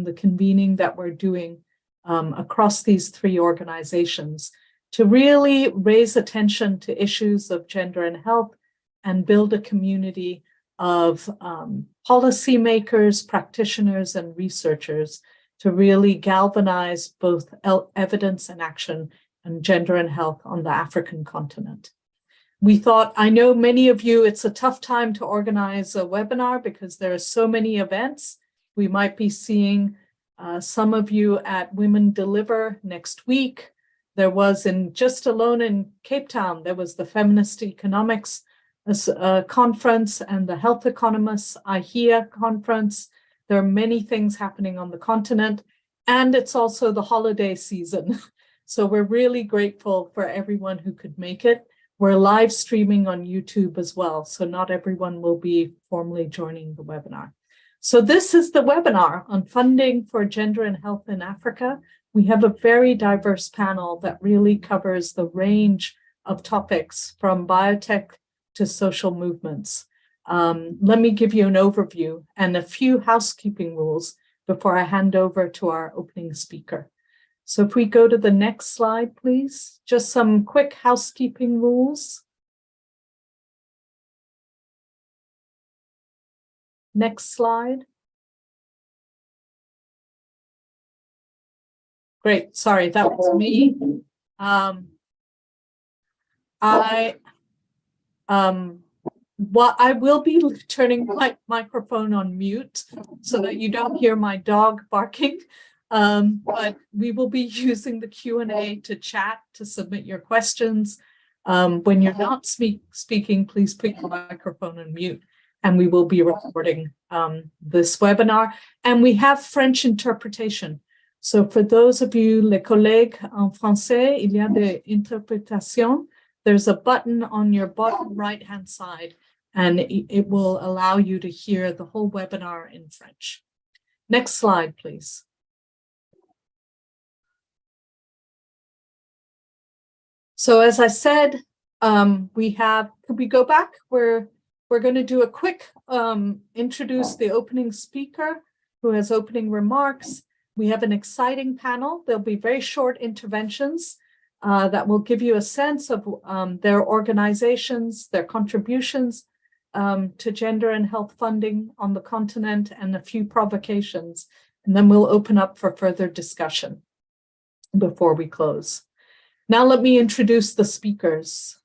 and the convening that we're doing across these three organizations to really raise attention to issues of gender and health and build a community of policymakers, practitioners, and researchers to really galvanize both evidence and action on gender and health on the African continent. We thought, I know many of you, it's a tough time to organize a webinar because there are so many events. We might be seeing some of you at Women Deliver next week. There was just alone in Cape Town, there was the Feminist Economics Conference and the Health Economists IHEA Conference. There are many things happening on the continent, and it's also the holiday season. So we're really grateful for everyone who could make it. We're live streaming on YouTube as well, so not everyone will be formally joining the webinar. So this is the webinar on funding for gender and health in Africa. We have a very diverse panel that really covers the range of topics from biotech to social movements. Let me give you an overview and a few housekeeping rules before I hand over to our opening speaker. So if we go to the next slide, please, just some quick housekeeping rules. Next slide. Great, sorry, that was me. I will be turning my microphone on mute so that you don't hear my dog barking. But we will be using the Q&A to chat, to submit your questions. When you're not speaking, please put your microphone on mute, and we will be recording this webinar. And we have French interpretation. So for those of you, les collègues en français, il y a des interprétations. There's a button on your bottom right-hand side, and it will allow you to hear the whole webinar in French. Next slide, please. So as I said, could we go back? We're going to do a quick introduce the opening speaker who has opening remarks. We have an exciting panel. There'll be very short interventions that will give you a sense of their organizations, their contributions to gender and health funding on the continent, and a few provocations. And then we'll open up for further discussion before we close. Now let me introduce the speakers.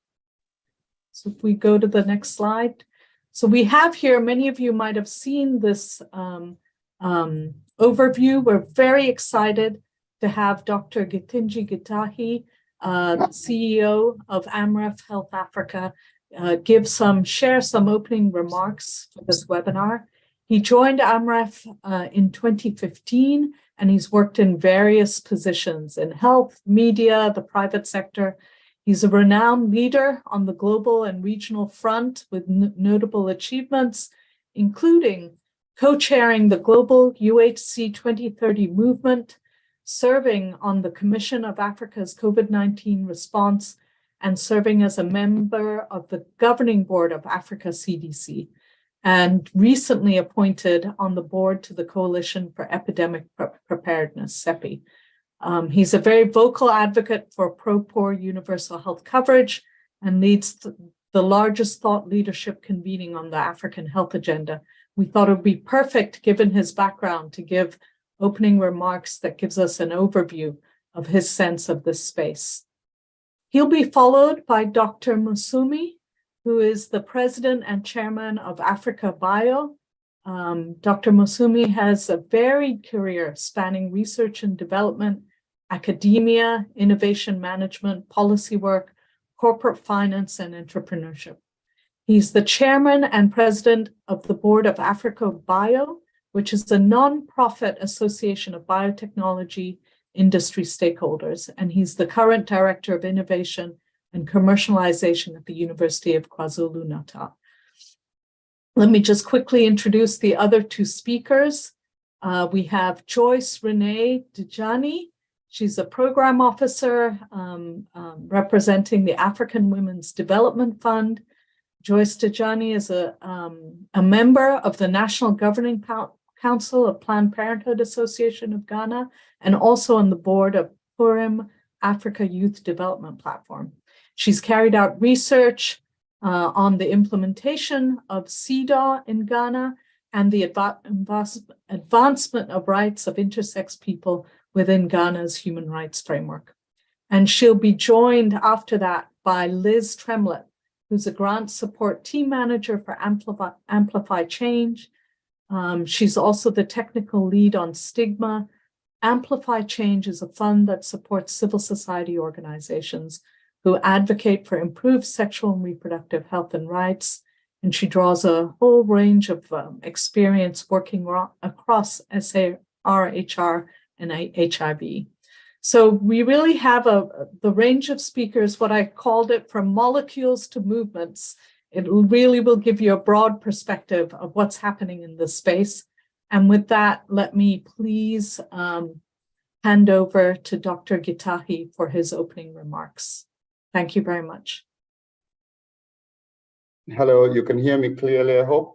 So if we go to the next slide. So we have here, many of you might have seen this overview. We're very excited to have Dr. Gitinji Gitahi, the CEO of AMREF Health Africa, share some opening remarks for this webinar. He joined AMREF in 2015, and he's worked in various positions in health, media, the private sector. He's a renowned leader on the global and regional front with notable achievements, including co-chairing the global UHC 2030 movement, serving on the Commission of Africa's COVID-19 response, and serving as a member of the governing board of Africa CDC, and recently appointed on the board to the Coalition for Epidemic Preparedness, CEPI. He's a very vocal advocate for pro-poor universal health coverage and leads the largest thought leadership convening on the African health agenda. We thought it would be perfect, given his background, to give opening remarks that gives us an overview of his sense of this space. He'll be followed by Dr. Musumi, who is the president and chairman of Africa Bio. Dr. Musumi has a varied career spanning research and development, academia, innovation management, policy work, corporate finance, and entrepreneurship. He's the chairman and president of the board of Africa Bio, which is a non-profit association of biotechnology industry stakeholders, and he's the current director of innovation and commercialization at the University of KwaZulu-Natal. Let me just quickly introduce the other two speakers. We have Joyce Renee Djani. She's a program officer representing the African Women's Development Fund. Joyce Djani is a member of the National Governing Council of Planned Parenthood Association of Ghana, and also on the board of Purim Africa Youth Development Platform. She's carried out research on the implementation of CEDAW in Ghana and the advancement of rights of intersex people within Ghana's human rights framework. And she'll be joined after that by Liz Tremlett, who's a grant support team manager for Amplify Change. She's also the technical lead on Stigma. Amplify Change is a fund that supports civil society organizations who advocate for improved sexual and reproductive health and rights. And she draws a whole range of experience working across SARHR and HIV. So we really have the range of speakers, what I called it, from molecules to movements. It really will give you a broad perspective of what's happening in this space. And with that, let me please hand over to Dr. Gitahi for his opening remarks. Thank you very much. Hello, you can hear me clearly, I hope.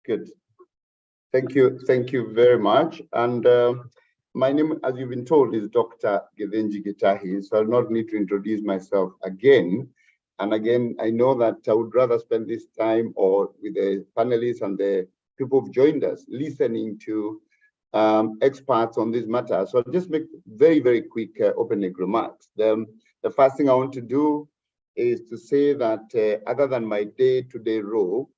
Good. Thank you very much. And my name, as you've been told, is Dr. Githinji Gitahi, so I'll not need to introduce myself again. And again, I know that I would rather spend this time with the panelists and the people who've joined us listening to experts on this matter. So I'll just make very, very quick opening remarks. The first thing I want to do is to say that other than my day-to-day role,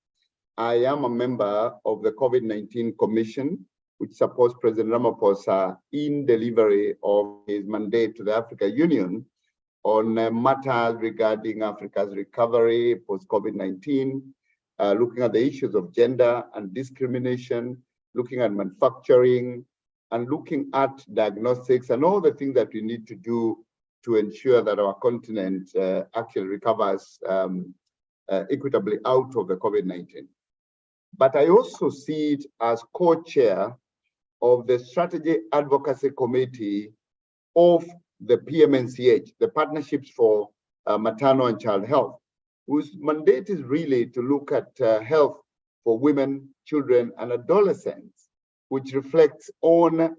I am a member of the COVID-19 Commission, which supports President Ramaphosa in delivery of his mandate to the African Union on matters regarding Africa's recovery post-COVID-19, looking at the issues of gender and discrimination, looking at manufacturing, and looking at diagnostics and all the things that we need to do to ensure that our continent actually recovers equitably out of the COVID-19. But I also see it as co-chair of the Strategy Advocacy Committee of the PMNCH, the Partnerships for Maternal and Child Health, whose mandate is really to look at health for women, children, and adolescents, which reflects on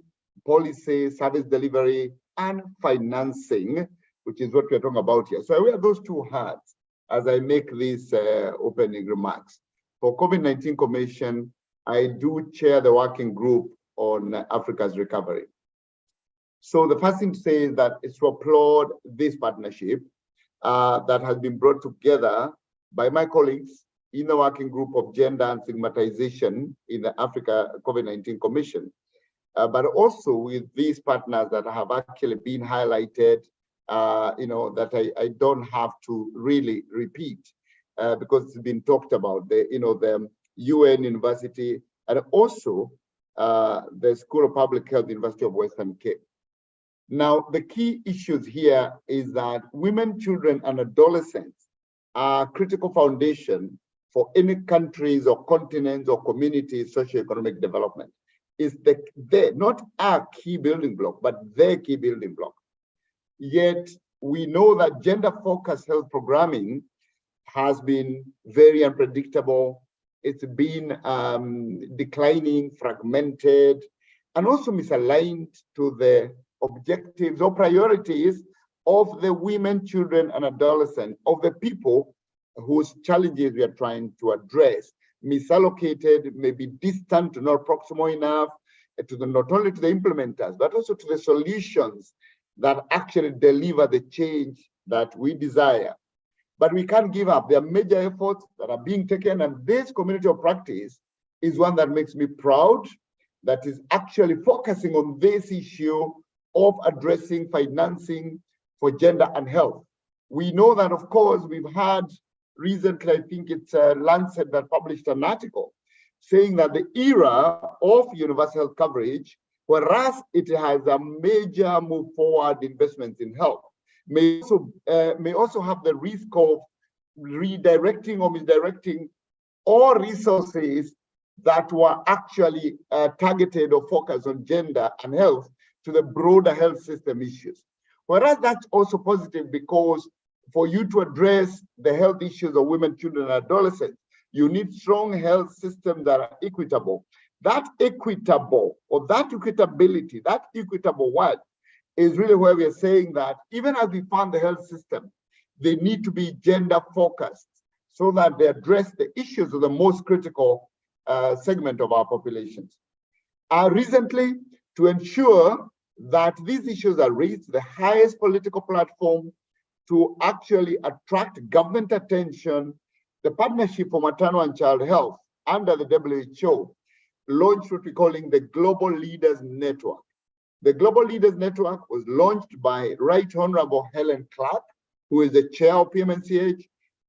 policy, service delivery, and financing, which is what we're talking about here. So I wear those two hats as I make these opening remarks. For COVID-19 Commission, I do chair the working group on Africa's recovery. So the first thing to say is that it's to applaud this partnership that has been brought together by my colleagues in the working group of gender and stigmatization in the Africa COVID-19 Commission, but also with these partners that have actually been highlighted, that I don't have to really repeat because it's been talked about, the UN University and also the School of Public Health, University of Western Cape. Now, the key issues here is that women, children, and adolescents are critical foundation for any countries or continents or communities' socioeconomic development. Is not our key building block, but their key building block. Yet, we know that gender-focused health programming has been very unpredictable. It's been declining, fragmented, and also misaligned to the objectives or priorities of the women, children, and adolescents, of the people whose challenges we are trying to address. Misallocated, maybe distant, not proximal enough, not only to the implementers, but also to the solutions that actually deliver the change that we desire. But we can't give up. There are major efforts that are being taken, and this community of practice is one that makes me proud, that is actually focusing on this issue of addressing financing for gender and health. We know that, of course, we've had recently, I think it's Lancet that published an article saying that the era of universal health coverage, whereas it has a major move forward investments in health, may also have the risk of redirecting or misdirecting all resources that were actually targeted or focused on gender and health to the broader health system issues. Whereas that's also positive, because for you to address the health issues of women, children, and adolescents, You need strong health systems that are equitable. That equitable, or that equitability, that equitable word is really where we are saying that even as we fund the health system, they need to be gender focused so that they address the issues of the most critical segment of our populations. Recently, to ensure that these issues are raised to the highest political platform to actually attract government attention, the Partnership for Maternal and Child Health under the WHO launched what we're calling the Global Leaders Network. The Global Leaders Network was launched by Right Honorable Helen Clark, who is the chair of PMNCH,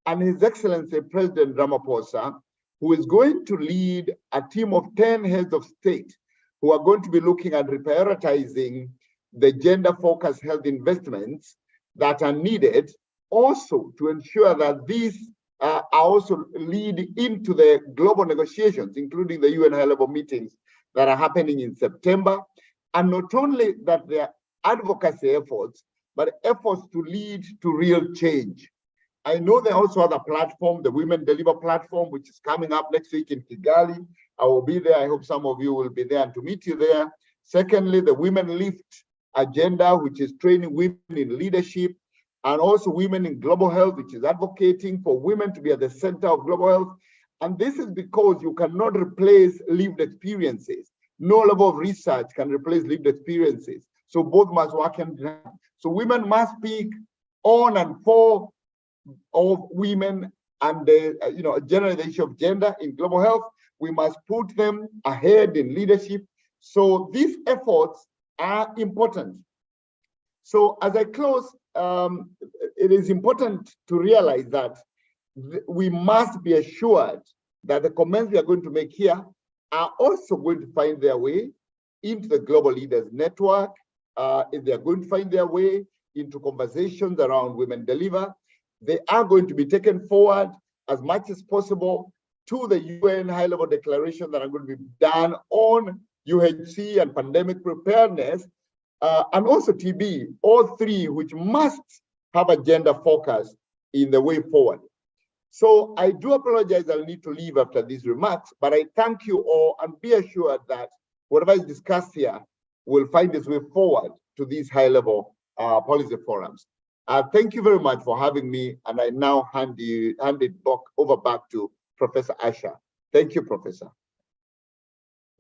and His Excellency President Ramaphosa, who is going to lead a team of 10 heads of state who are going to be looking at reprioritizing the gender-focused health investments that are needed, also to ensure that these are also lead into the global negotiations, including the UN high-level meetings that are happening in September. And not only that there are advocacy efforts, but efforts to lead to real change. I know there are also other platforms, the Women Deliver platform, which is coming up next week in Kigali. I will be there. I hope some of you will be there and to meet you there. Secondly, the Women Lift agenda, which is training women in leadership, and also Women in Global Health, which is advocating for women to be at the center of global health. And this is because you cannot replace lived experiences. No level of research can replace lived experiences. So both must work hand in hand. So women must speak on and for of women and the general issue of gender in global health. We must put them ahead in leadership. So these efforts are important. So as I close, it is important to realize that we must be assured that the comments we are going to make here are also going to find their way into the Global Leaders Network, if they are going to find their way into conversations around Women Deliver. They are going to be taken forward as much as possible to the UN high-level declaration that are going to be done on UHC and pandemic preparedness, and also TB, all three which must have a gender focus in the way forward. So I do apologize, I'll need to leave after these remarks, but I thank you all and be assured that whatever is discussed here will find its way forward to these high-level policy forums. Thank you very much for having me, and I now hand it over back to Professor Asha. Thank you, Professor.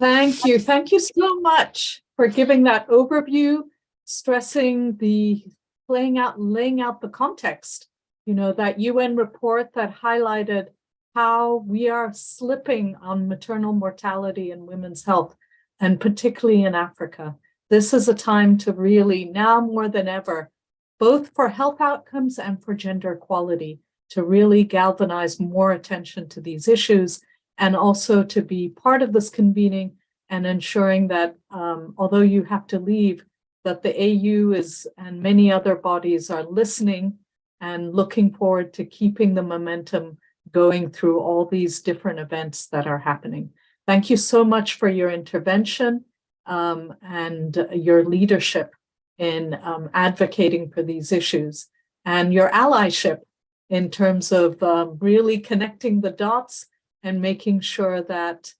Thank you. Thank you so much for giving that overview, stressing the laying out the context. You know, that UN report that highlighted how we are slipping on maternal mortality and women's health, and particularly in Africa. This is a time to really, now more than ever, both for health outcomes and for gender equality, to really galvanize more attention to these issues, and also to be part of this convening and ensuring that although you have to leave, that the AU is and many other bodies are listening and looking forward to keeping the momentum going through all these different events that are happening. Thank you so much for your intervention and your leadership in advocating for these issues, and your allyship in terms of really connecting the dots and making sure that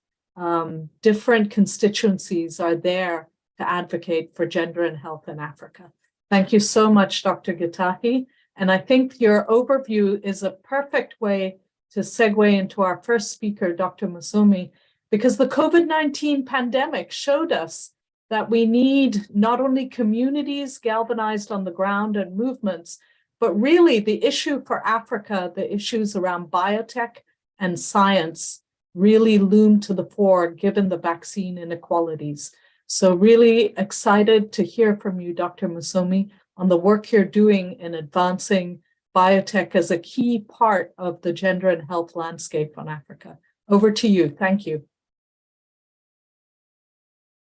different constituencies are there to advocate for gender and health in Africa. Thank you so much, Dr. Gitahi. And I think your overview is a perfect way to segue into our first speaker, Dr. Musumi, because the COVID-19 pandemic showed us that we need not only communities galvanized on the ground and movements, but really the issue for Africa, the issues around biotech and science really loom to the fore given the vaccine inequalities. So really excited to hear from you, Dr. Musumi, on the work you're doing in advancing biotech as a key part of the gender and health landscape on Africa. Over to you. Thank you.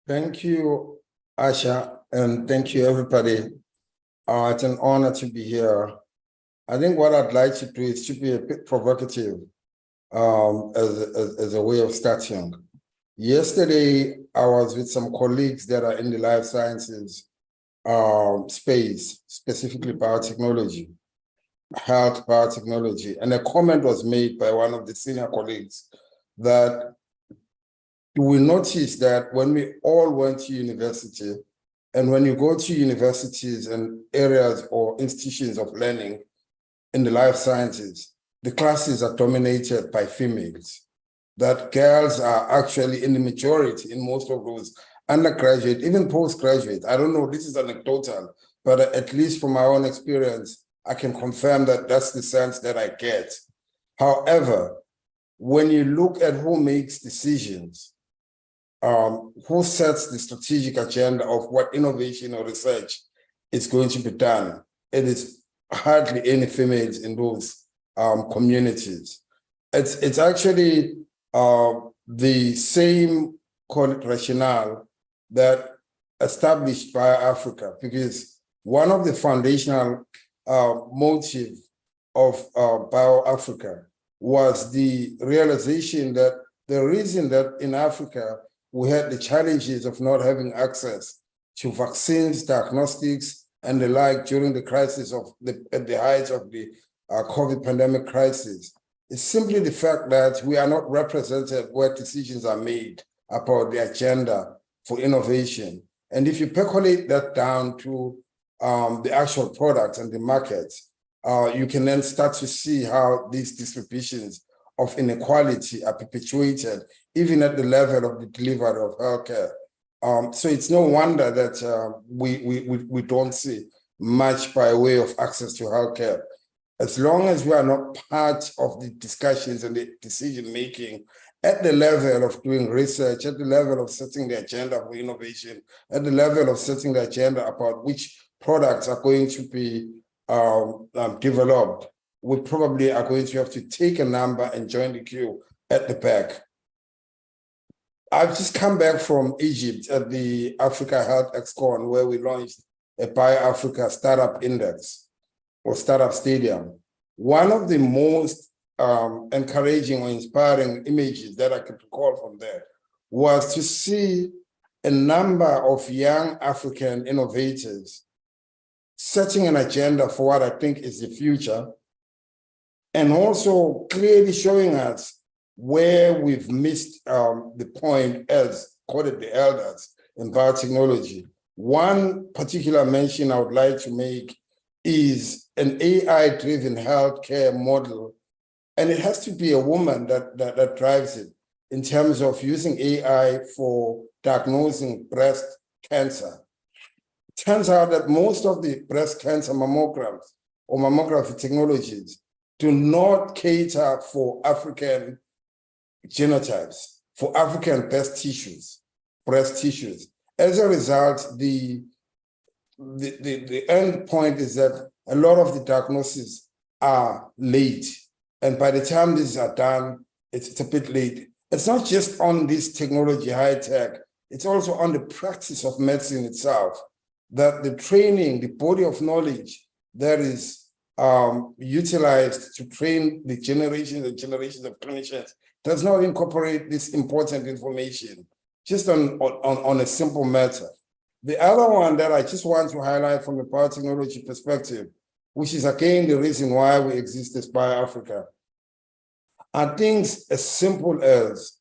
Thank you, Asha, and thank you, everybody. It's an honor to be here. I think what I'd like to do is to be a bit provocative as a way of starting. Yesterday, I was with some colleagues that are in the life sciences space, specifically biotechnology. health biotechnology. And a comment was made by one of the senior colleagues that we noticed that when we all went to university, and when you go to universities and areas or institutions of learning in the life sciences, the classes are dominated by females, that girls are actually in the majority in most of those undergraduate, even postgraduate. I don't know, this is anecdotal, but at least from my own experience, I can confirm that that's the sense that I get. However, when you look at who makes decisions, who sets the strategic agenda of what innovation or research is going to be done, it is hardly any females in those communities. It's actually the same rationale that established by Africa, because one of the foundational motive of BioAfrica was the realization that the reason that in Africa we had the challenges of not having access to vaccines, diagnostics, and the like during the crisis of at the height of the COVID pandemic crisis, is simply the fact that we are not represented where decisions are made about the agenda for innovation. And if you percolate that down to the actual products and the markets, you can then start to see how these distributions of inequality are perpetuated, even at the level of the delivery of healthcare. So it's no wonder that we don't see much by way of access to healthcare. As long as we are not part of the discussions and the decision-making at the level of doing research, at the level of setting the agenda for innovation, at the level of setting the agenda about which products are going to be developed, we probably are going to have to take a number and join the queue at the back. I've just come back from Egypt at the Africa Health ExCon, where we launched a BioAfrica Startup Index or Startup Stadium. One of the most encouraging or inspiring images that I could recall from there was to see a number of young African innovators setting an agenda for what I think is the future, and also clearly showing us where we've missed the point as, call it the elders in biotechnology. One particular mention I would like to make is an AI-driven healthcare model, and it has to be a woman that drives it in terms of using AI for diagnosing breast cancer. It turns out that most of the breast cancer mammograms or mammography technologies do not cater for African genotypes, for African breast tissues. As a result, the end point is that a lot of the diagnoses are late. And by the time these are done, it's a bit late. It's not just on this technology, high tech, it's also on the practice of medicine itself, that the training, the body of knowledge that is utilized to train the generations and generations of clinicians does not incorporate this important information, just on a simple matter. The other one that I just want to highlight from a biotechnology perspective, which is again the reason why we exist as BioAfrica, are things as simple as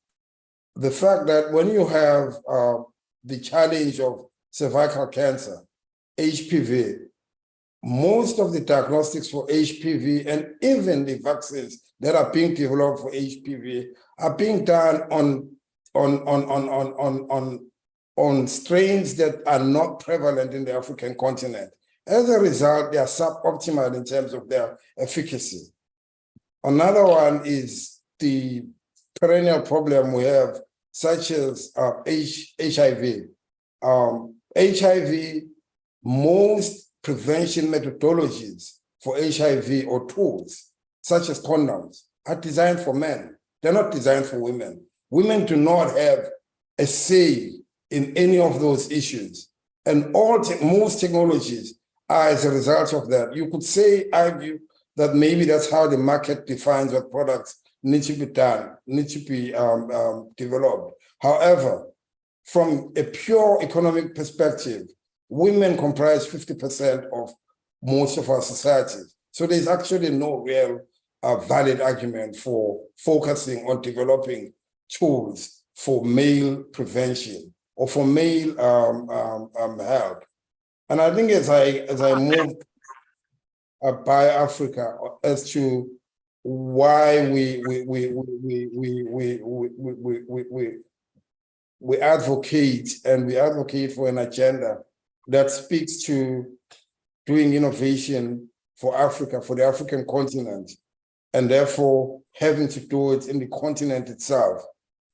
the fact that when you have the challenge of cervical cancer, HPV, most of the diagnostics for HPV and even the vaccines that are being developed for HPV are being done on strains that are not prevalent in the African continent. As a result, they are suboptimal in terms of their efficacy. Another one is the perennial problem we have, such as HIV. HIV, most prevention methodologies for HIV or tools, such as condoms, are designed for men. They're not designed for women. Women do not have a say in any of those issues. And most technologies are as a result of that. You could argue that maybe that's how the market defines what products need to be done, need to be developed. However, from a pure economic perspective, women comprise 50% of most of our societies. So there's actually no real valid argument for focusing on developing tools for male prevention or for male health. And I think as I move by Africa as to why we advocate for an agenda that speaks to doing innovation for Africa, for the African continent, and therefore having to do it in the continent itself.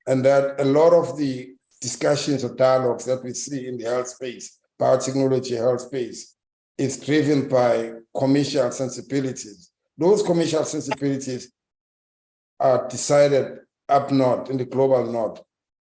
And that a lot of the discussions or dialogues that we see in the health space, biotechnology health space, is driven by commercial sensibilities. Those commercial sensibilities are decided up north, in the global north.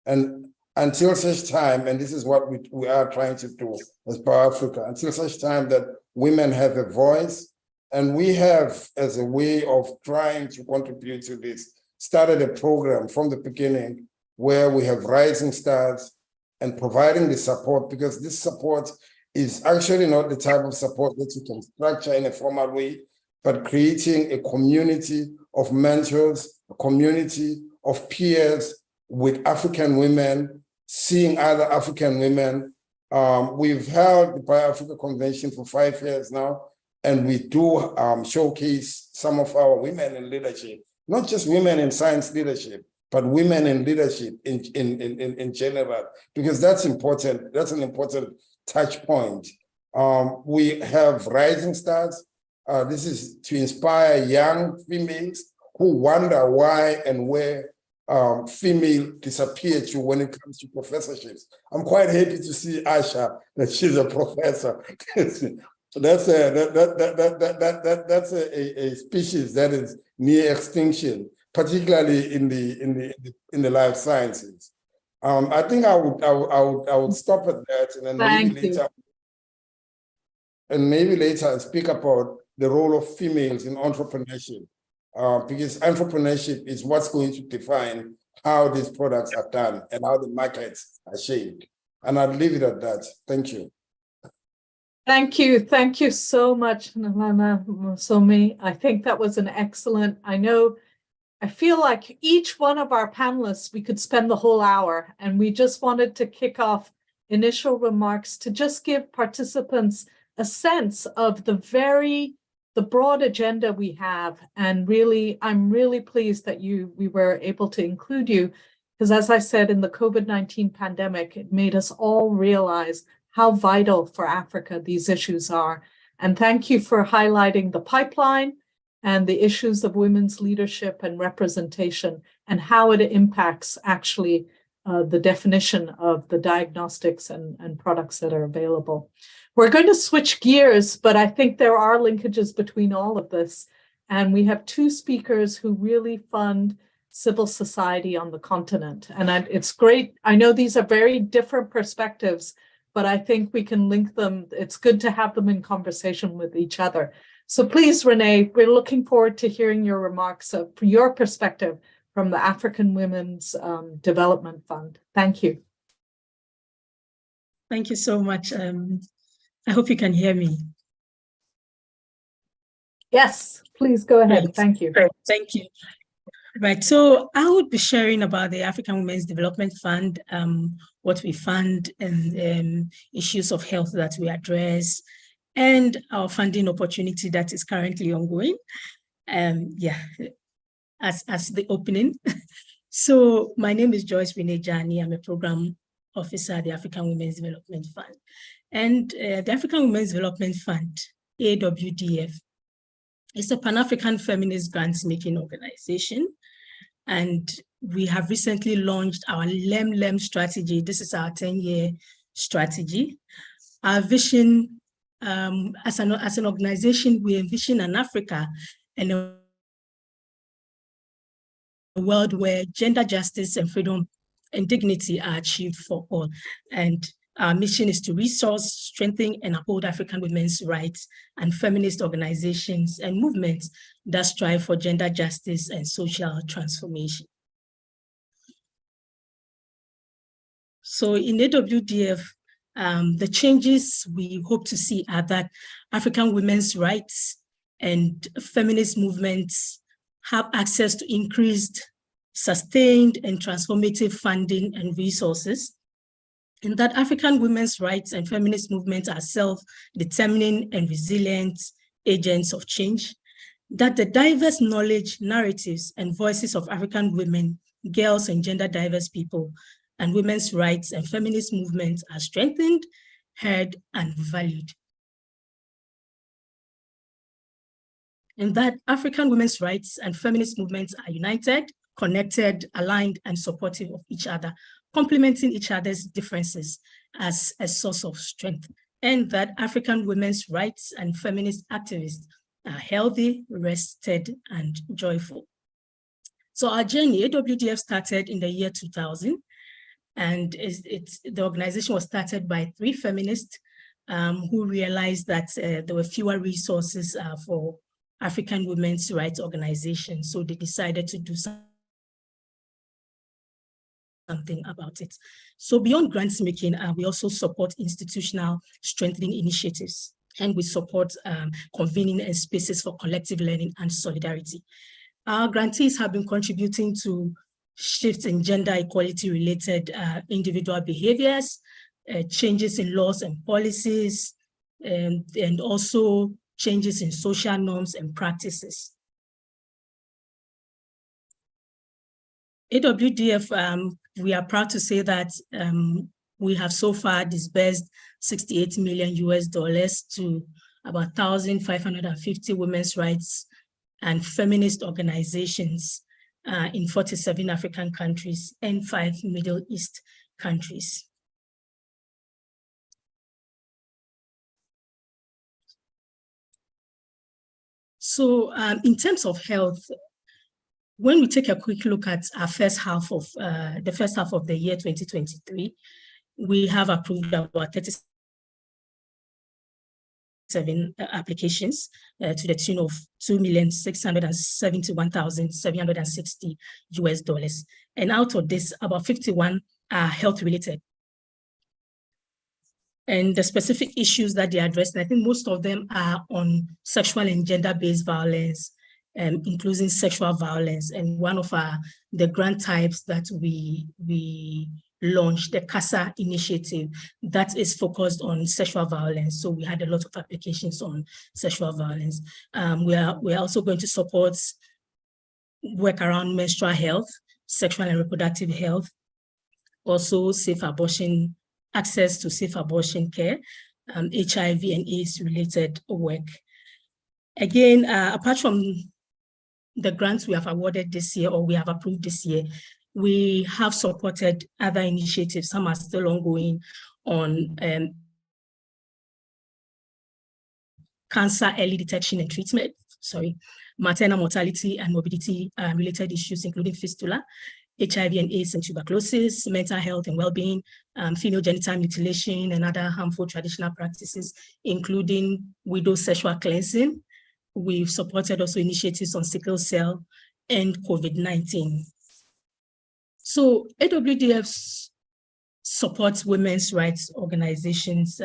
And until such time, and this is what we are trying to do as Africa, until such time that women have a voice, and we have, as a way of trying to contribute to this, started a program from the beginning where we have rising stars and providing the support, because this support is actually not the type of support that you can structure in a formal way, but creating a community of mentors, a community of peers with African women, seeing other African women. We've held the Bi-Africa Convention for 5 years now, and we do showcase some of our women in leadership, not just women in science leadership, but women in leadership in general, because that's important. That's an important touch point. We have rising stars. This is to inspire young females who wonder why and where female disappear to when it comes to professorships. I'm quite happy to see Asha, that she's a professor. That's a species that is near extinction, particularly in the life sciences. I think I would stop at that, and then maybe later speak about the role of females in entrepreneurship, because entrepreneurship is what's going to define how these products are done and how the markets are shaped. And I'll leave it at that. Thank you. Thank you. Thank you so much, Nalana Musomi. I think that was an excellent, I feel like each one of our panelists, we could spend the whole hour, and we just wanted to kick off initial remarks to just give participants a sense of the broad agenda we have. And really, I'm really pleased that we were able to include you, because as I said, in the COVID-19 pandemic, it made us all realize how vital for Africa these issues are. And thank you for highlighting the pipeline and the issues of women's leadership and representation, and how it impacts actually the definition of the diagnostics and products that are available. We're going to switch gears, but I think there are linkages between all of this. And we have two speakers who really fund civil society on the continent. And it's great. I know these are very different perspectives, but I think we can link them. It's good to have them in conversation with each other. So please, Renee, we're looking forward to hearing your remarks of your perspective from the African Women's Development Fund. Thank you. Thank you so much. I hope you can hear me. Yes, please go ahead. Great. Thank you. Great. Thank you. Right, so I would be sharing about the African Women's Development Fund, what we fund, and issues of health that we address, and our funding opportunity that is currently ongoing. Yeah, as the opening. So my name is Joyce Winejani. I'm a program officer at the African Women's Development Fund. And the African Women's Development Fund, AWDF, is a Pan-African feminist grants-making organization. And we have recently launched our LEM strategy. This is our 10-year strategy. Our vision, as an organization, we envision an Africa and a world where gender justice and freedom and dignity are achieved for all. And our mission is to resource, strengthen, and uphold African women's rights and feminist organizations and movements that strive for gender justice and social transformation. So in AWDF, the changes we hope to see are that African women's rights and feminist movements have access to increased, sustained, and transformative funding and resources, and that African women's rights and feminist movements are self-determining and resilient agents of change, that the diverse knowledge, narratives, and voices of African women, girls, and gender diverse people, and women's rights and feminist movements are strengthened, heard, and valued. And that African women's rights and feminist movements are united, connected, aligned, and supportive of each other, complementing each other's differences as a source of strength. And that African women's rights and feminist activists are healthy, rested, and joyful. So our journey, AWDF, started in the year 2000, and the organization was started by 3 feminists who realized that there were fewer resources for African women's rights organizations. So they decided to do something about it. So beyond grants making, we also support institutional strengthening initiatives, and we support convening and spaces for collective learning and solidarity. Our grantees have been contributing to shifts in gender equality related individual behaviors, changes in laws and policies, and also changes in social norms and practices. AWDF, we are proud to say that we have so far disbursed $68 million to about 1,550 women's rights and feminist organizations in 47 African countries and 5 Middle East countries. So in terms of health, when we take a quick look at our first half of the year 2023, we have approved about 37 applications to the tune of $2,671,760. And out of this, about 51 are health related. And the specific issues that they address, and I think most of them are on sexual and gender-based violence, including sexual violence. And one of the grant types that we launched, the CASA initiative, that is focused on sexual violence. So we had a lot of applications on sexual violence. We are also going to support work around menstrual health, sexual and reproductive health, also safe abortion, access to safe abortion care, HIV and AIDS related work. Again, apart from the grants we have awarded this year or we have approved this year, we have supported other initiatives. Some are still ongoing on cancer early detection and treatment, maternal mortality and morbidity related issues, including fistula, HIV and AIDS and tuberculosis, mental health and well-being, female genital mutilation and other harmful traditional practices, including widow sexual cleansing. We've supported also initiatives on sickle cell and COVID-19. So AWDF supports women's rights organizations.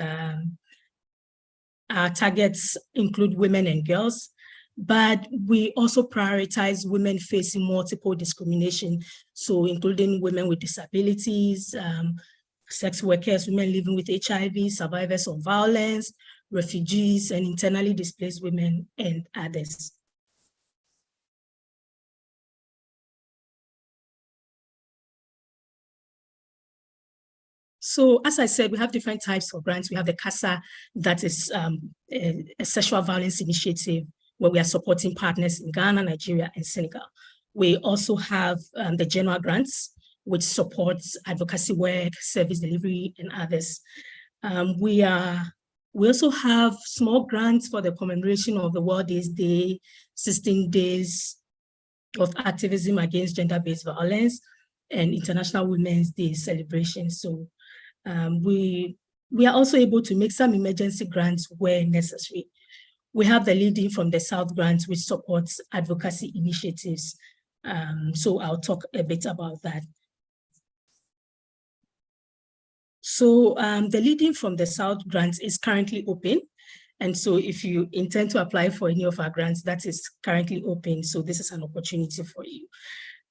Our targets include women and girls, but we also prioritize women facing multiple discrimination. So including women with disabilities, sex workers, women living with HIV, survivors of violence, refugees, and internally displaced women, and others. So as I said, we have different types of grants. We have the CASA, that is a sexual violence initiative where we are supporting partners in Ghana, Nigeria, and Senegal. We also have the general grants, which supports advocacy work, service delivery, and others. We also have small grants for the commemoration of the World AIDS Day, 16 days of activism against gender-based violence, and International Women's Day celebration. So we are also able to make some emergency grants where necessary. We have the Leading from the South grant, which supports advocacy initiatives. So I'll talk a bit about that. So the Leading from the South grant is currently open, And so if you intend to apply for any of our grants, that is currently open. So this is an opportunity for you.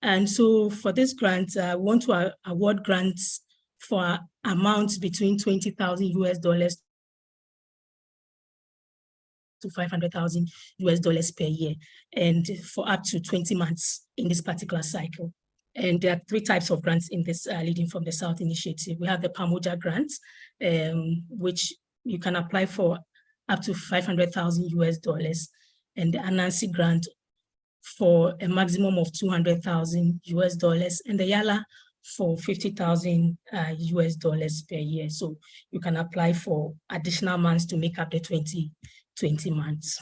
And so for this grant, we want to award grants for amounts between $20,000 to $500,000 per year, and for up to 20 months in this particular cycle. And there are 3 types of grants in this Leading from the South initiative. We have the Pamoja grant, which you can apply for up to $500,000, and the Anansi grant for a maximum of $200,000, and the Yala for $50,000 per year. So you can apply for additional months to make up the 20 months.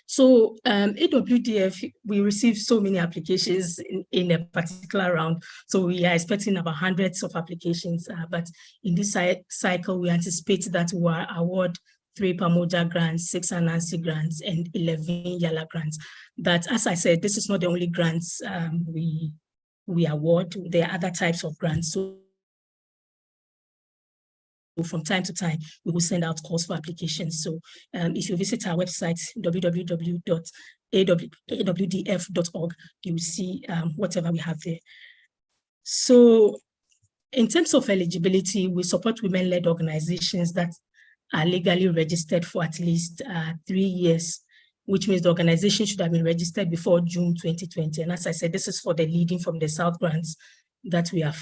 So AWDF, we received so many applications in a particular round. So we are expecting about hundreds of applications, but in this cycle, we anticipate that we will award 3 Pamoja grants, 6 Anansi grants, and 11 Yala grants. But as I said, this is not the only grants we award. There are other types of grants. So from time to time, we will send out calls for applications. So if you visit our website, www.awdf.org, you will see whatever we have there. So in terms of eligibility, we support women-led organizations that are legally registered for at least 3 years, which means the organization should have been registered before June 2020. And as I said, this is for the Leading from the South grants that we have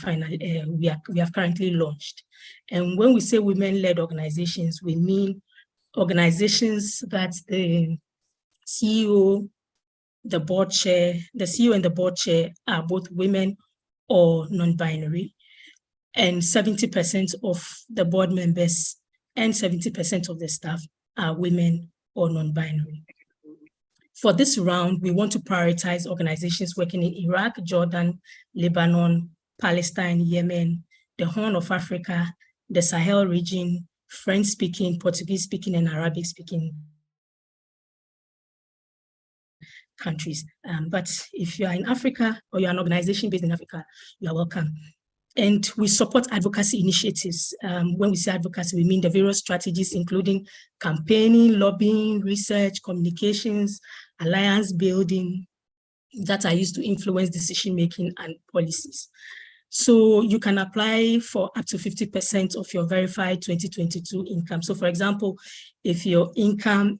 currently launched. And when we say women-led organizations, we mean organizations that the CEO, the board chair, the CEO and the board chair are both women or non-binary, and 70% of the board members and 70% of the staff are women or non-binary. For this round, we want to prioritize organizations working in Iraq, Jordan, Lebanon, Palestine, Yemen, the Horn of Africa, the Sahel region, French-speaking, Portuguese-speaking, and Arabic-speaking countries. But if you are in Africa or you're an organization based in Africa, you are welcome. And we support advocacy initiatives. When we say advocacy, we mean the various strategies, including campaigning, lobbying, research, communications, alliance building, that are used to influence decision-making and policies. So you can apply for up to 50% of your verified 2022 income. So for example, if your income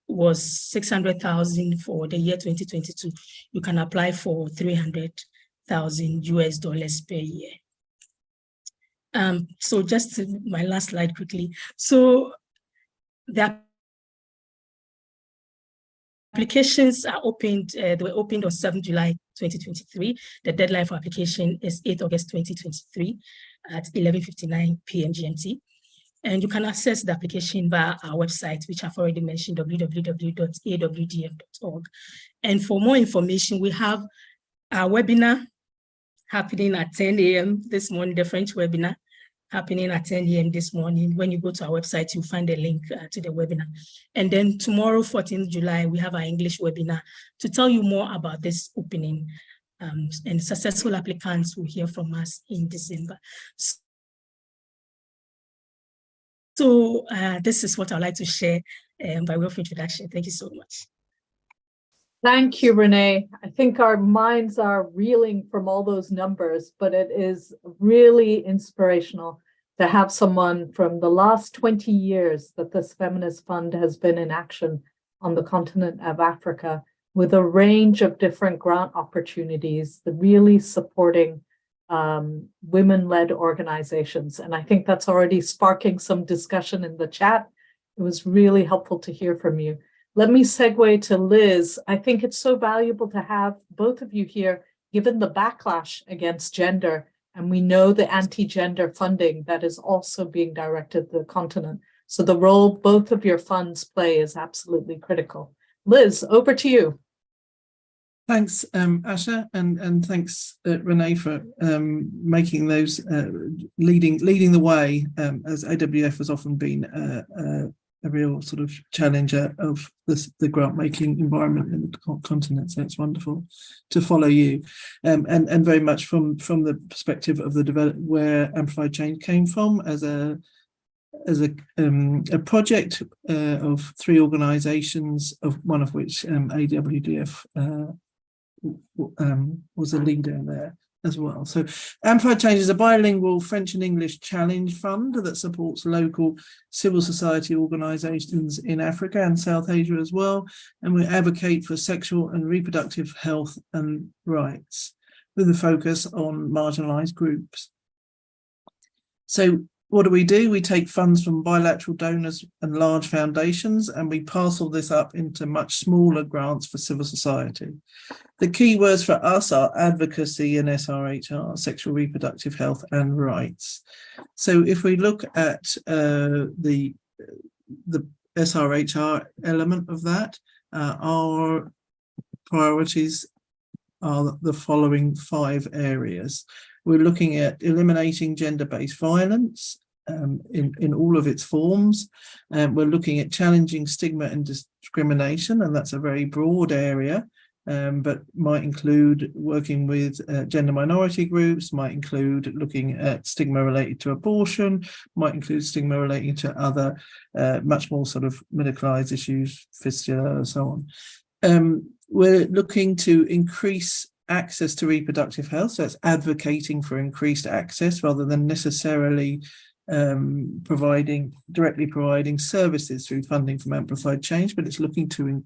was $600,000 for the year 2022, you can apply for $300,000 per year. So just my last slide quickly. So the applications are opened, they were opened on 7 July 2023. The deadline for application is 8 August 2023 at 11:59 p.m. GMT. And you can access the application via our website, which I've already mentioned, www.awdf.org. And for more information, we have our webinar happening at 10 a.m. this morning, the French webinar happening at 10 a.m. this morning. When you go to our website, you'll find a link to the webinar. And then tomorrow, 14th July, we have our English webinar to tell you more about this opening. And successful applicants will hear from us in December. So this is what I'd like to share by way of introduction. Thank you so much. Thank you, Renee. I think our minds are reeling from all those numbers, but it is really inspirational to have someone from the last 20 years that this Feminist Fund has been in action on the continent of Africa with a range of different grant opportunities, the really supporting women-led organizations. And I think that's already sparking some discussion in the chat. It was really helpful to hear from you. Let me segue to Liz. I think it's so valuable to have both of you here, given the backlash against gender, and we know the anti-gender funding that is also being directed to the continent. So the role both of your funds play is absolutely critical. Liz, over to you. Thanks, Asha, and thanks, Renee, for making those leading the way, as AWF has often been a real sort of challenger of the grant-making environment in the continent. So it's wonderful to follow you, and very much from the perspective of where Amplified Change came from as a a project of 3 organisations, of one of which AWDF was a leader there as well. So Amplified Change is a bilingual French and English challenge fund that supports local civil society organisations in Africa and South Asia as well. And we advocate for sexual and reproductive health and rights with a focus on marginalised groups. So what do? We take funds from bilateral donors and large foundations, and we parcel this up into much smaller grants for civil society. The key words for us are advocacy and SRHR, sexual reproductive health and rights. So if we look at the SRHR element of that, our priorities are the following 5 areas. We're looking at eliminating gender-based violence in all of its forms. We're looking at challenging stigma and discrimination, and that's a very broad area, but might include working with gender minority groups, might include looking at stigma related to abortion, might include stigma relating to other much more sort of medicalized issues, fistula, and so on. We're looking to increase access to reproductive health, so it's advocating for increased access rather than necessarily directly providing services through funding from Amplified Change, but it's looking to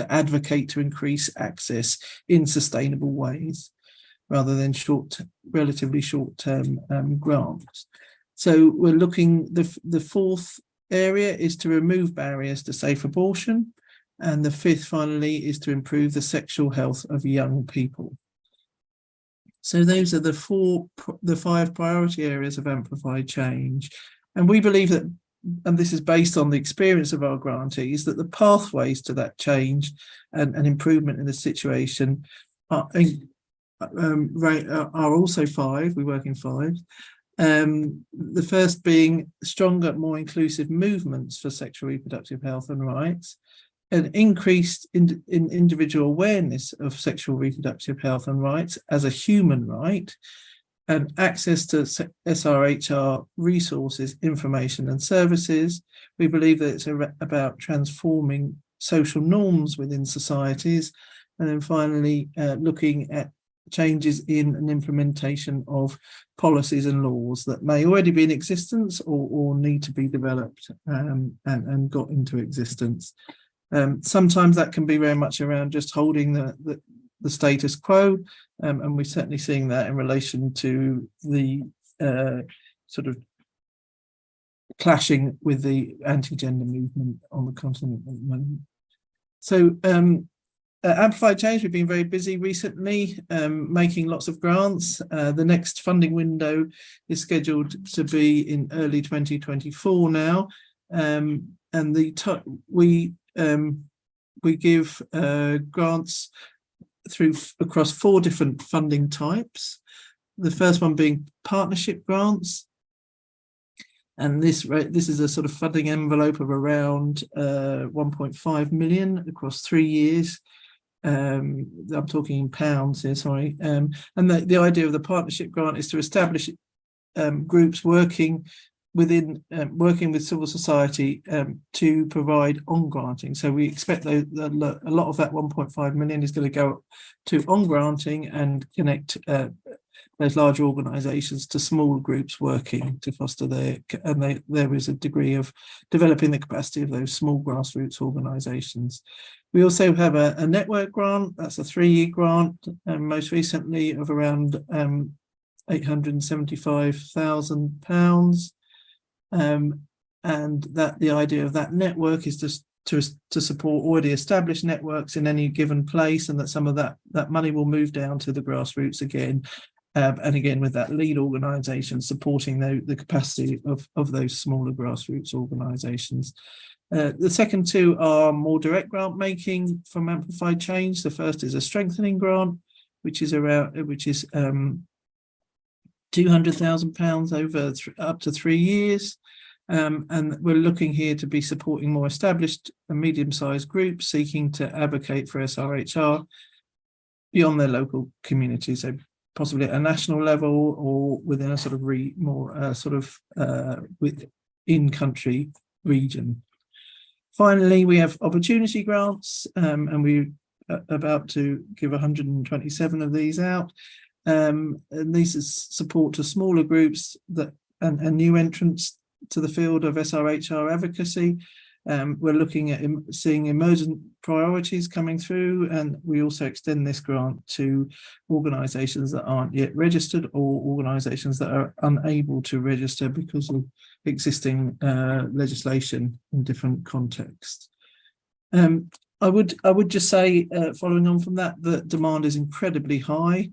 advocate to increase access in sustainable ways rather than relatively short-term grants. So we're looking, the 4th area is to remove barriers to safe abortion, and the 5th finally is to improve the sexual health of young people. So those are the 5 priority areas of Amplified Change. And we believe that, and this is based on the experience of our grantees, that the pathways to that change and improvement in the situation are also 5. We work in 5. The first being stronger, more inclusive movements for sexual reproductive health and rights, an increased in individual awareness of sexual reproductive health and rights as a human right, and access to SRHR resources, information and services. We believe that it's about transforming social norms within societies, and then finally looking at changes in and implementation of policies and laws that may already be in existence or need to be developed and got into existence. Sometimes that can be very much around just holding the status quo, and we're certainly seeing that in relation to the sort of clashing with the anti-gender movement on the continent at the moment. So Amplified Change, we've been very busy recently making lots of grants. The next funding window is scheduled to be in early 2024 now, and we give grants across 4 different funding types. The first one being partnership grants, and this is a sort of funding envelope of around 1.5 million across 3 years. I'm talking in pounds here, sorry. And the idea of the partnership grant is to establish groups working with civil society to provide on granting. So we expect a lot of that 1.5 million is going to go to on granting and connect those large organisations to small groups working to foster there is a degree of developing the capacity of those small grassroots organisations. We also have a network grant. That's a 3-year grant, and most recently of around £875,000. And that the idea of that network is to support already established networks in any given place, and that some of that money will move down to the grassroots again, and again with that lead organisation supporting the capacity of those smaller grassroots organisations. The second 2 are more direct grant making from Amplified Change. The first is a strengthening grant, which is £200,000 over up to 3 years. And we're looking here to be supporting more established and medium-sized groups seeking to advocate for SRHR beyond their local community, so possibly at a national level or within a sort of in-country region. Finally, we have opportunity grants, and we're about to give 127 of these out. And these is support to smaller groups that and new entrants to the field of SRHR advocacy. We're looking at seeing emergent priorities coming through, and we also extend this grant to organisations that aren't yet registered or organisations that are unable to register because of existing legislation in different contexts. I would just say, following on from that, the demand is incredibly high,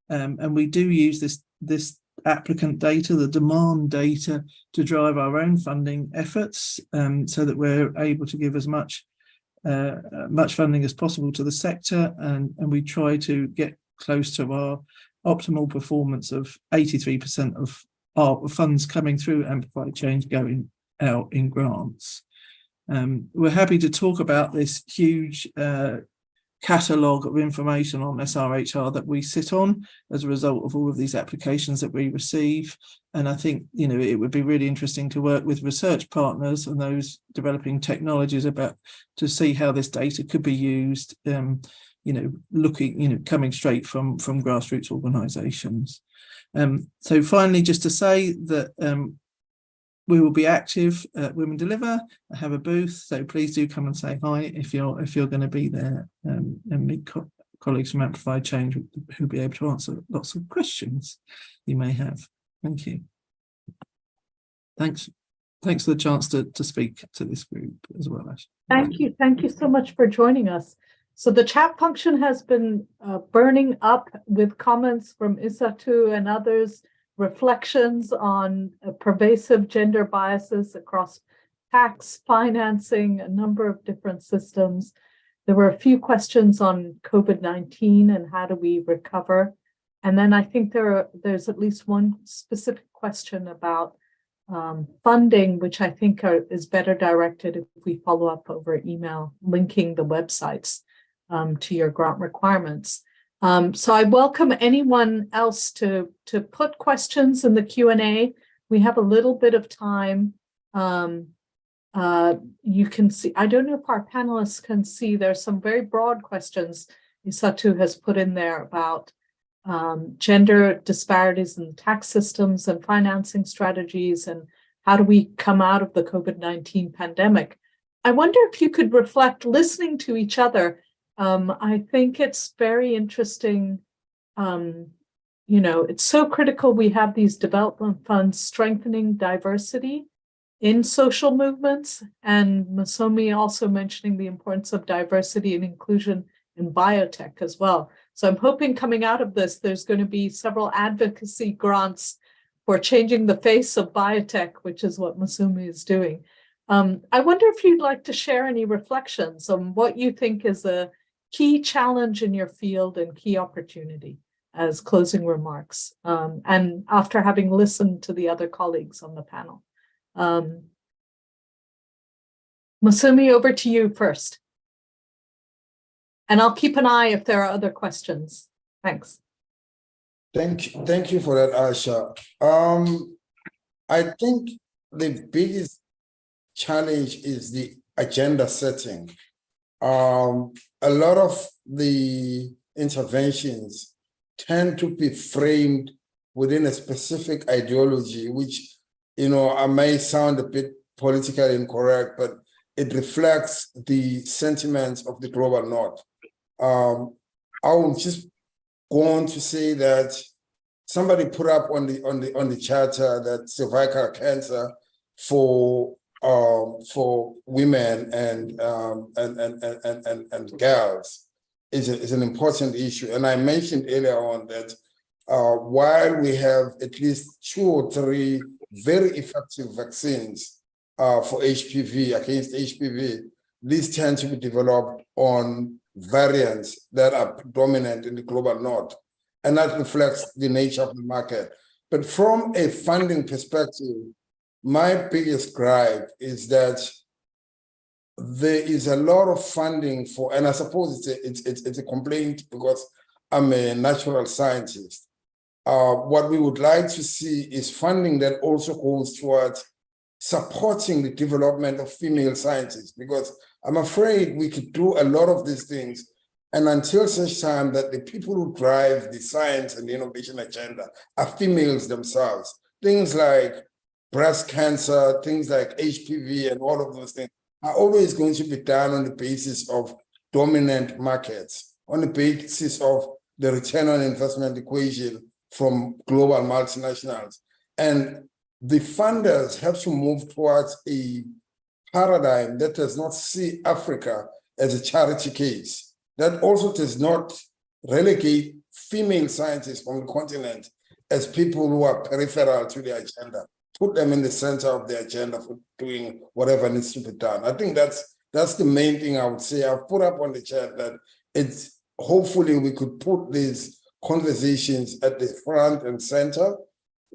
and we do use this applicant data, the demand data, to drive our own funding efforts, so that we're able to give as much funding as possible to the sector, and we try to get close to our optimal performance of 83% of our funds coming through Amplify Change going out in grants. We're happy to talk about this huge catalogue of information on SRHR that we sit on as a result of all of these applications that we receive. And I think, you know, it would be really interesting to work with research partners and those developing technologies to see how this data could be used, you know, coming straight from grassroots organisations. So finally, just to say that we will be active at Women Deliver. I have a booth, so please do come and say hi if you're going to be there, and meet colleagues from Amplify Change who'll be able to answer lots of questions you may have. Thank you. Thanks for the chance to speak to this group as well, Ash. Thank you so much for joining us. So the chat function has been burning up with comments from Isatu and others, reflections on pervasive gender biases across tax, financing, a number of different systems. There were a few questions on COVID-19 and how do we recover. And then I think there's at least one specific question about funding, which I think is better directed if we follow up over email, linking the websites to your grant requirements. So I welcome anyone else to put questions in the Q&A. We have a little bit of time. You can see, I don't know if our panelists can see, there's some very broad questions Isatu has put in there about gender disparities in tax systems and financing strategies, and how do we come out of the COVID-19 pandemic. I wonder if you could reflect, listening to each other. I think it's very interesting. You know, it's so critical we have these development funds strengthening diversity in social movements, and Masomi also mentioning the importance of diversity and inclusion in biotech as well. So I'm hoping coming out of this, there's going to be several advocacy grants for changing the face of biotech, which is what Masomi is doing. I wonder if you'd like to share any reflections on what you think is a key challenge in your field and key opportunity as closing remarks, and after having listened to the other colleagues on the panel. Masomi, over to you first. And I'll keep an eye if there are other questions. Thanks. Thank you for that, Asha. I think the biggest challenge is the agenda setting. A lot of the interventions tend to be framed within a specific ideology, which, you know, I may sound a bit politically incorrect, but it reflects the sentiments of the global north. I will just go on to say that somebody put up on the charter that cervical cancer for women and girls is an important issue. And I mentioned earlier on that while we have at least 2 or 3 very effective vaccines for HPV, against HPV, these tend to be developed on variants that are dominant in the global north. And that reflects the nature of the market. But from a funding perspective, my biggest gripe is that there is a lot of funding for, and I suppose it's a complaint because I'm a natural scientist. What we would like to see is funding that also goes towards supporting the development of female scientists, because I'm afraid we could do a lot of these things. And until such time that the people who drive the science and the innovation agenda are females themselves, things like breast cancer, things like HPV and all of those things are always going to be done on the basis of dominant markets, on the basis of the return on investment equation from global multinationals. And the funders have to move towards a paradigm that does not see Africa as a charity case, that also does not relegate female scientists from the continent as people who are peripheral to the agenda, put them in the center of the agenda for doing whatever needs to be done. I think that's the main thing I would say. I've put up on the chat that it's hopefully we could put these conversations at the front and center.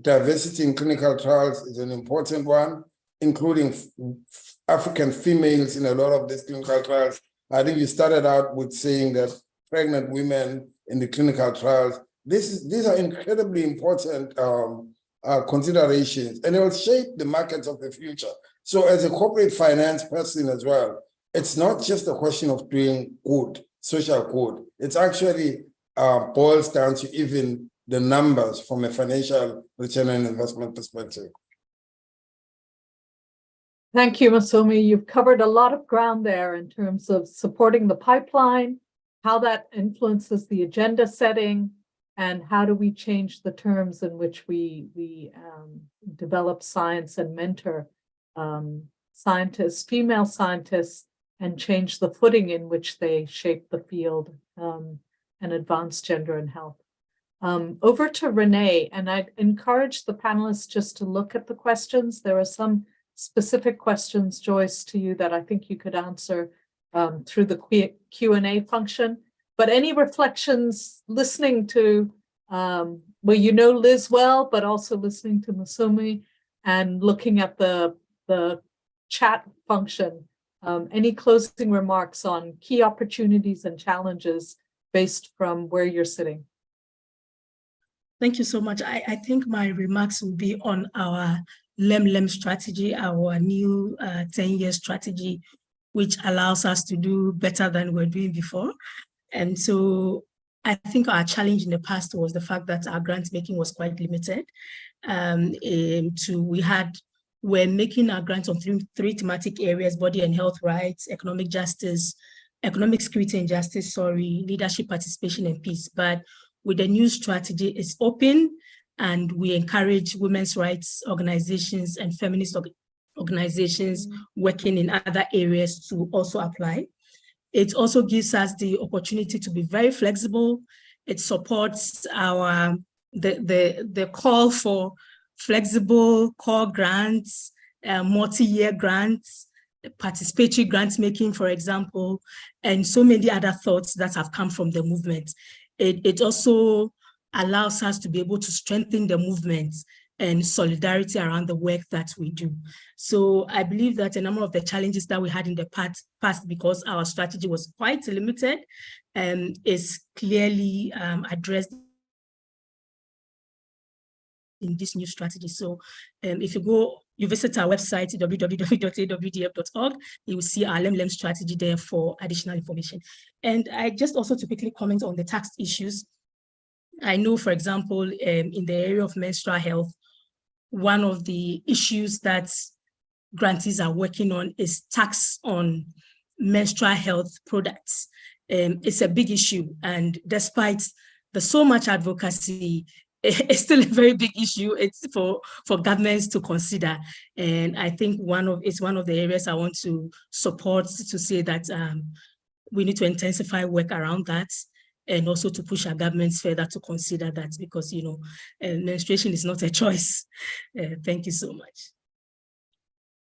Diversity in clinical trials is an important one, including African females in a lot of these clinical trials. I think you started out with saying that pregnant women in the clinical trials, these are incredibly important considerations, and it will shape the markets of the future. So as a corporate finance person as well, it's not just a question of doing good, social good. It's actually boils down to even the numbers from a financial return on investment perspective. Thank you, Masumi. You've covered a lot of ground there in terms of supporting the pipeline, how that influences the agenda setting, and how do we change the terms in which we develop science and mentor scientists, female scientists, and change the footing in which they shape the field and advance gender and health. Over to Renee, and I'd encourage the panelists just to look at the questions. There are some specific questions, Joyce, to you that I think you could answer through the Q&A function. But any reflections listening to, well, you know Liz well, but also listening to Masumi and looking at the chat function, any closing remarks on key opportunities and challenges based from where you're sitting? Thank you so much. I think my remarks will be on our LEM strategy, our new 10-year strategy, which allows us to do better than we're doing before. And so I think our challenge in the past was the fact that our grant making was quite limited. We're making our grants on three thematic areas: body and health rights, economic security and justice, leadership, participation, and peace. But with the new strategy, it's open, and we encourage women's rights organizations and feminist organizations working in other areas to also apply. It also gives us the opportunity to be very flexible. It supports the call for flexible core grants, multi-year grants, participatory grant making, for example, and so many other thoughts that have come from the movement. It also allows us to be able to strengthen the movement and solidarity around the work that we do. So I believe that a number of the challenges that we had in the past, because our strategy was quite limited, is clearly addressed in this new strategy. So if you visit our website, www.awdf.org, you will see our LEM strategy there for additional information. And I just also to quickly comment on the tax issues. I know, for example, in the area of menstrual health, one of the issues that grantees are working on is tax on menstrual health products. It's a big issue, and despite so much advocacy, it's still a very big issue. It's for governments to consider, and I think it's one of the areas I want to support, to say that we need to intensify work around that, and also to push our governments further to consider that, because menstruation is not a choice. Thank you so much.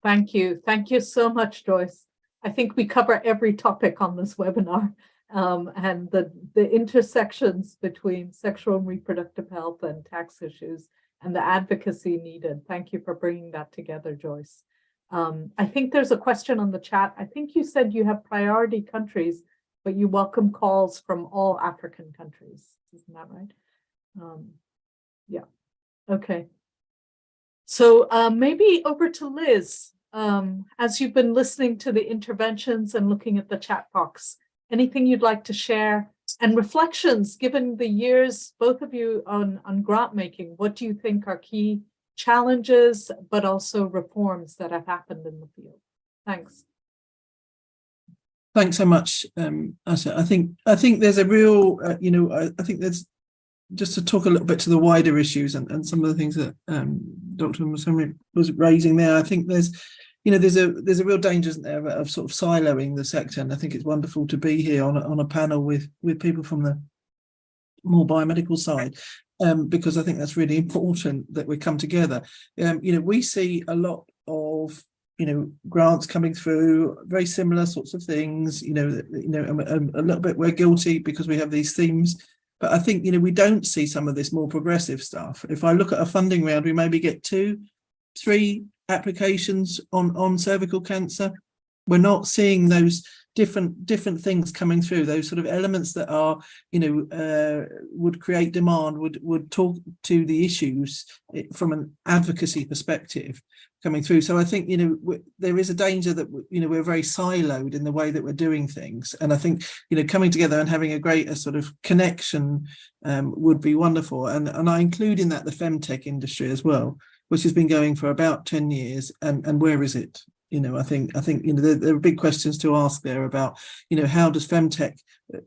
Thank you. Thank you so much, Joyce. I think we cover every topic on this webinar, and the intersections between sexual and reproductive health and tax issues and the advocacy needed. Thank you for bringing that together, Joyce. I think there's a question on the chat. I think you said you have priority countries, but you welcome calls from all African countries. Isn't that right? Yeah. Okay. So maybe over to Liz, as you've been listening to the interventions and looking at the chat box, anything you'd like to share and reflections given the years, both of you on grant making, what do you think are key challenges, but also reforms that have happened in the field? Thanks. Thanks so much, Asha. I think there's a real, I think there's, just to talk a little bit to the wider issues and some of the things that Dr. Musumi was raising there. I think there's a real danger, isn't there, of sort of siloing the sector, and I think it's wonderful to be here on a panel with people from the more biomedical side, because I think that's really important that we come together. We see a lot of grants coming through, very similar sorts of things. A little bit we're guilty because we have these themes. But I think, we don't see some of this more progressive stuff. If I look at a funding round, we maybe get 2-3 applications on cervical cancer. We're not seeing those different things coming through, those sort of elements that are, would create demand, would talk to the issues from an advocacy perspective coming through. So I think, there is a danger that, we're very siloed in the way that we're doing things. And I think, coming together and having a greater sort of connection would be wonderful. And I include in that the femtech industry as well, which has been going for about 10 years. And where is it? I think there are big questions to ask there about, how does femtech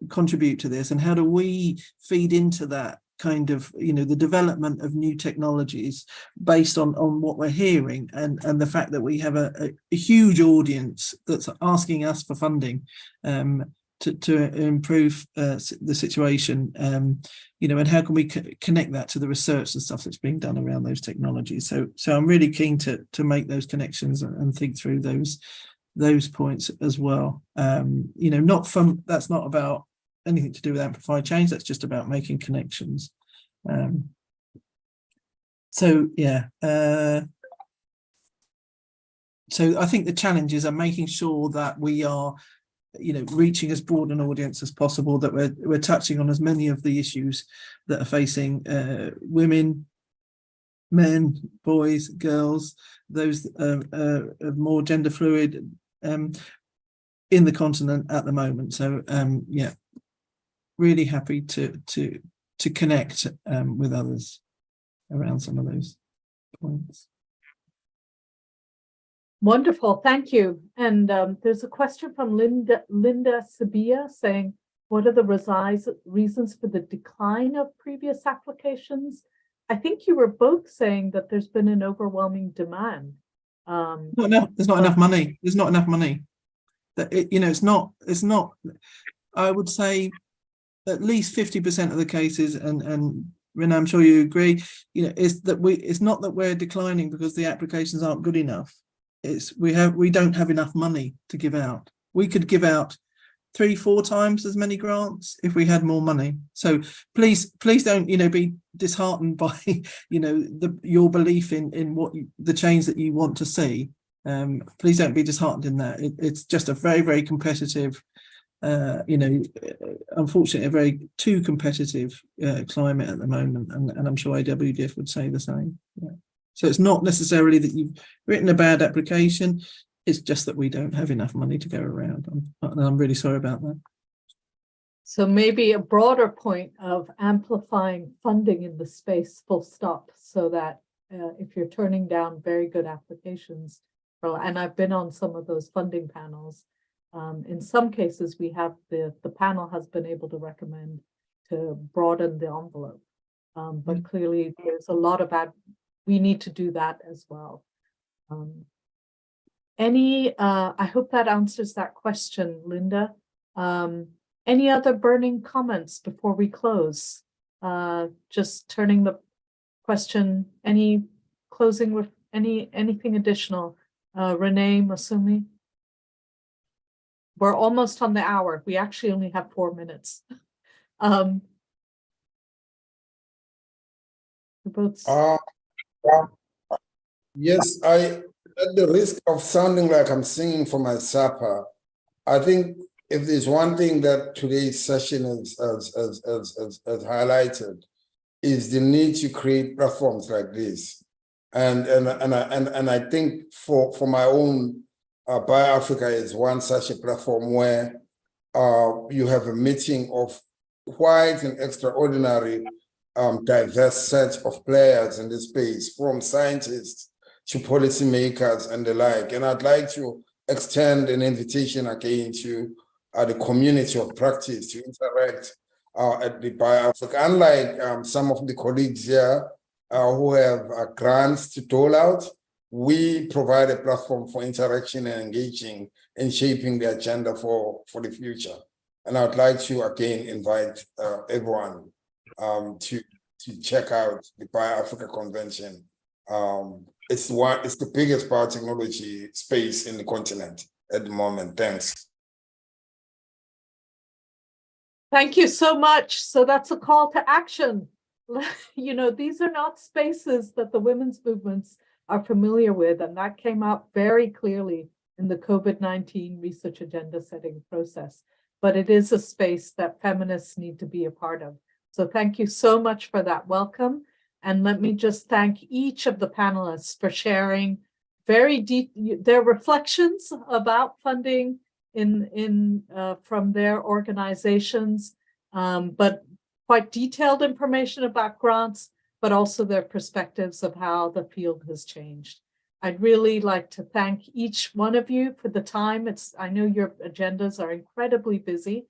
contribute to this, and how do we feed into that kind of, the development of new technologies based on what we're hearing, and the fact that we have a huge audience that's asking us for funding to improve the situation, and how can we connect that to the research and stuff that's being done around those technologies. So I'm really keen to make those connections and think through those points as well. That's not about anything to do with amplified change. That's just about making connections. So I think the challenges are making sure that we are reaching as broad an audience as possible, that we're touching on as many of the issues that are facing women, men, boys, girls, those more gender fluid in the continent at the moment. So really happy to connect with others around some of those points. Wonderful, thank you. And there's a question from Linda Sabia saying, what are the reasons for the decline of previous applications? I think you were both saying that there's been an overwhelming demand. There's not enough money. There's not enough money. That it's not. I would say at least 50% of the cases, and Renee, I'm sure you agree, is that it's not that we're declining because the applications aren't good enough. It's we don't have enough money to give out. We could give out 3-4 times as many grants if we had more money. So please don't be disheartened by your belief in what the change that you want to see. Please don't be disheartened in that. It's just a very, very competitive, unfortunately a very too competitive climate at the moment, and I'm sure AWDF would say the same. Yeah. So it's not necessarily that you've written a bad application, it's just that we don't have enough money to go around. I'm really sorry about that. So maybe a broader point of amplifying funding in the space, full stop, so that if you're turning down very good applications, and I've been on some of those funding panels, in some cases we have the panel has been able to recommend to broaden the envelope, but clearly there's a lot of we need to do that as well. I hope that answers that question, Linda. Any other burning comments before we close? Just turning the question, any closing with anything additional? Renee, Musumi? We're almost on the hour. We actually only have 4 minutes. Both. Yes, at the risk of sounding like I'm singing for my supper, I think if there's one thing that today's session has highlighted is the need to create platforms like this And I think for my own BioAfrica is one such a platform where you have a meeting of quite an extraordinary diverse set of players in this space, from scientists to policymakers and the like. And I'd like to extend an invitation again to the community of practice to interact at the BioAfrica. Unlike some of the colleagues here who have grants to dole out, we provide a platform for interaction and engaging and shaping the agenda for the future. And I'd like to again invite everyone to check out the BioAfrica Convention. It's the biggest biotechnology space in the continent at the moment. Thanks. Thank you so much. So that's a call to action. You know, these are not spaces that the women's movements are familiar with, and that came out very clearly in the COVID-19 research agenda setting process. But it is a space that feminists need to be a part of. So thank you so much for that welcome. And let me just thank each of the panelists for sharing very deep their reflections about funding from their organizations, but quite detailed information about grants, but also their perspectives of how the field has changed. I'd really like to thank each one of you for the time. I know your agendas are incredibly busy,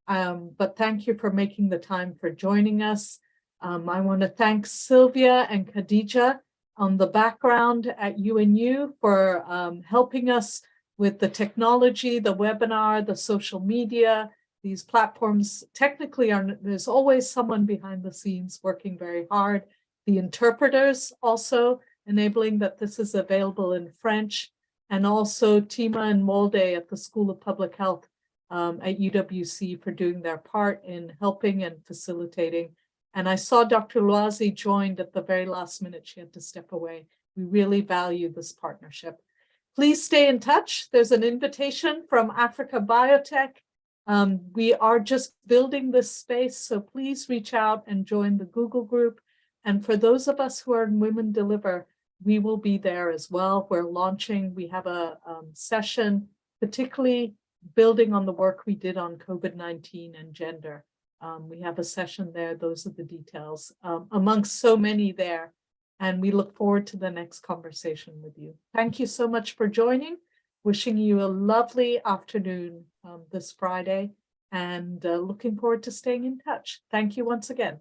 but thank you for making the time for joining us. I want to thank Sylvia and Khadija on the background at UNU for helping us with the technology, the webinar, the social media. These platforms technically there's always someone behind the scenes working very hard. The interpreters also enabling that this is available in French, and also Tima and Molde at the School of Public Health at UWC for doing their part in helping and facilitating. And I saw Dr. Loazi joined at the very last minute. She had to step away. We really value this partnership. Please stay in touch. There's an invitation from Africa Biotech. We are just building this space, so please reach out and join the Google group. And for those of us who are in Women Deliver, we will be there as well. We're launching, we have a session, particularly building on the work we did on COVID-19 and gender. We have a session there. Those are the details amongst so many there. And we look forward to the next conversation with you. Thank you so much for joining. Wishing you a lovely afternoon this Friday, and looking forward to staying in touch. Thank you once again.